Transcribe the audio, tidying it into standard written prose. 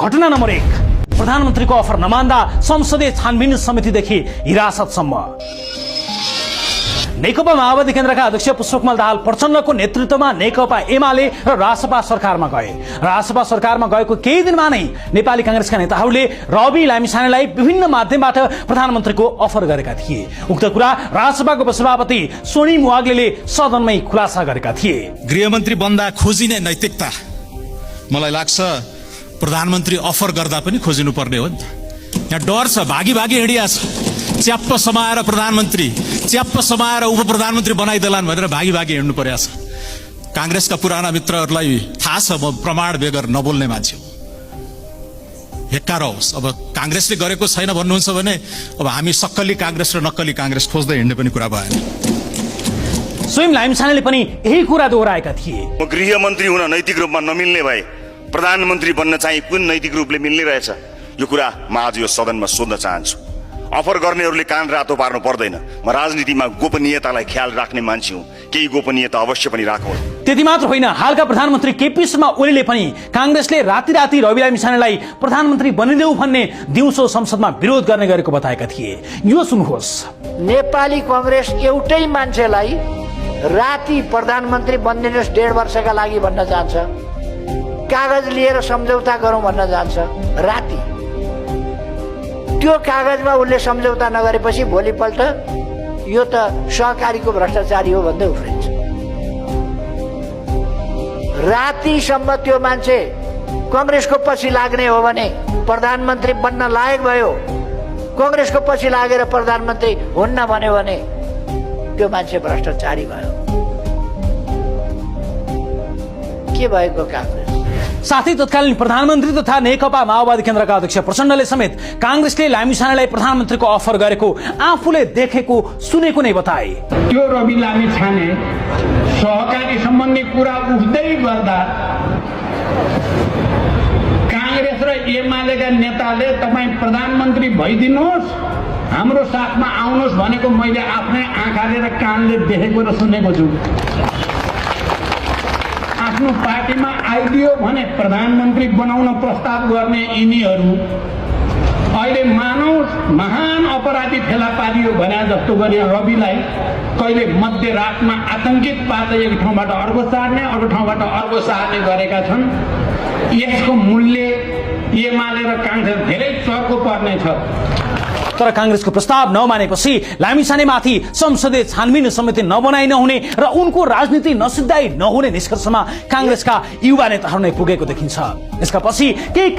घटना नम्बर 1, प्रधानमन्त्रीको अफर नमान्दा संसदीय छानबिन समितिदेखि हिरासतसम्म। नेकपा माओवादी केन्द्रका अध्यक्ष पुष्पकमल दाहाल प्रचण्डको नेतृत्वमा नेकपा एमाले र रासपा सरकारमा गए। रासपा सरकारमा गएको केही दिनमा नै नेपाली कांग्रेसका नेताहरूले रवि लामिछानेलाई विभिन्न माध्यमबाट प्रधानमन्त्रीको अफर गरेका थिए। उक्त कुरा रासपाको उपसभापति सोनिम वाग्लेले सदनमै खुलासा गरेका थिए। गृहमन्त्री बन्दा खोजिने नैतिकता मलाई लाग्छ प्रधानमन्त्री अफर गर्दा पनि खोजिनु पर्ने हो नि त। यहाँ डर छ, भागी भागी हिँडिया छ, च्याप्प समाएर प्रधानमन्त्री, च्याप्प समाएर उप प्रधानमन्त्री बनाइदेलान् भनेर भागी भागी हिँड्नु पर्या छ। कांग्रेसका पुराना मित्रहरूलाई थाहा छ म प्रमाण बेगर नबोल्ने मान्छे हो। हेक्कार होस्, अब कांग्रेसले गरेको छैन भन्नुहुन्छ भने अब हामी सक्कली कांग्रेस र नक्कली कांग्रेस खोज्दै हिँड्ने पनि कुरा भएन। स्वयं लामिछानेले पनि यही कुरा दोहोऱ्याएका थिए। म गृहमन्त्री हुन नैतिक रूपमा नमिल्ने भए प्रधानमन्त्री बन्न चाहिँ कुन नैतिक रूपले मिल्ने रहेछ, यो कुरा म आज यो सदनमा सोध्न चाहन्छु। अफर गर्नेहरूले कान रातो पार्नु पर्दैन। म राजनीतिमा गोपनीयतालाई ख्याल राख्ने मान्छे हुँ, केही गोपनीयता अवश्य पनि राखौँ। त्यति मात्र होइन, हालका प्रधानमन्त्री केपी शर्मा ओलीले पनि कांग्रेसले राति राति रवि लामिछानेलाई प्रधानमन्त्री बनिदेऊ भन्ने दिउँसो संसदमा विरोध गर्ने गरेको बताएका थिए। यो सुन्नुहोस्। नेपाली कांग्रेस एउटै मान्छेलाई राति प्रधानमन्त्री बनिदिनुहोस् 1.5 वर्षका लागि भन्न जान्छ, कागज लिएर सम्झौता गरौँ भन्न जान्छ। राति त्यो कागजमा उसले सम्झौता नगरेपछि भोलिपल्ट यो त सहकारीको भ्रष्टाचारी हो भन्दै उफ्रिन्छ। रातिसम्म त्यो मान्छे कांग्रेसको पछि लाग्ने हो भने प्रधानमन्त्री बन्न लायक भयो, कांग्रेसको पछि लागेर प्रधानमन्त्री हुन्न भन्यो भने त्यो मान्छे भ्रष्टाचारी भयो। के भएको कांग्रेस? साथै तत्कालीन प्रधानमन्त्री तथा नेकपा माओवादी केन्द्रका अध्यक्ष प्रचण्डले समेत कांग्रेसले लामिछानेलाई प्रधानमन्त्रीको अफर गरेको आफूले देखेको सुनेको नै बताए। त्यो रवि लामिछाने सहकारी सम्बन्धी कुरा उठ्दै गर्दा कांग्रेस र एमालेका नेताले तपाईँ प्रधानमन्त्री भइदिनुहोस्, हाम्रो साथमा आउनुहोस् भनेको मैले आफ्नै आँखाले र कानले देखेको र सुनेको छु। आफ्नो पार्टीमा आइदियो भने प्रधानमन्त्री बनाउन प्रस्ताव गर्ने यिनीहरू अहिले मानव महान अपराधी फेला पारियो भने जस्तो गरे रविलाई कहिले मध्यरातमा आतंकित पार्दै एक ठाउँबाट अर्को सार्ने, अर्को ठाउँबाट अर्को सार्ने गरेका छन्। यसको मूल्य एमाले र कांग्रेस धेरै चर्को पर्नेछ। तर कांग्रेसको प्रस्ताव नमानेपछि लामिछानेमाथि संसदीय छानबिन समिति नबनाइ नहुने र उनको राजनीति नसिद्धाइ नहुने निष्कर्षमा कांग्रेसका युवा नेताहरू नै पुगेको देखिन्छ। यसका पछि केही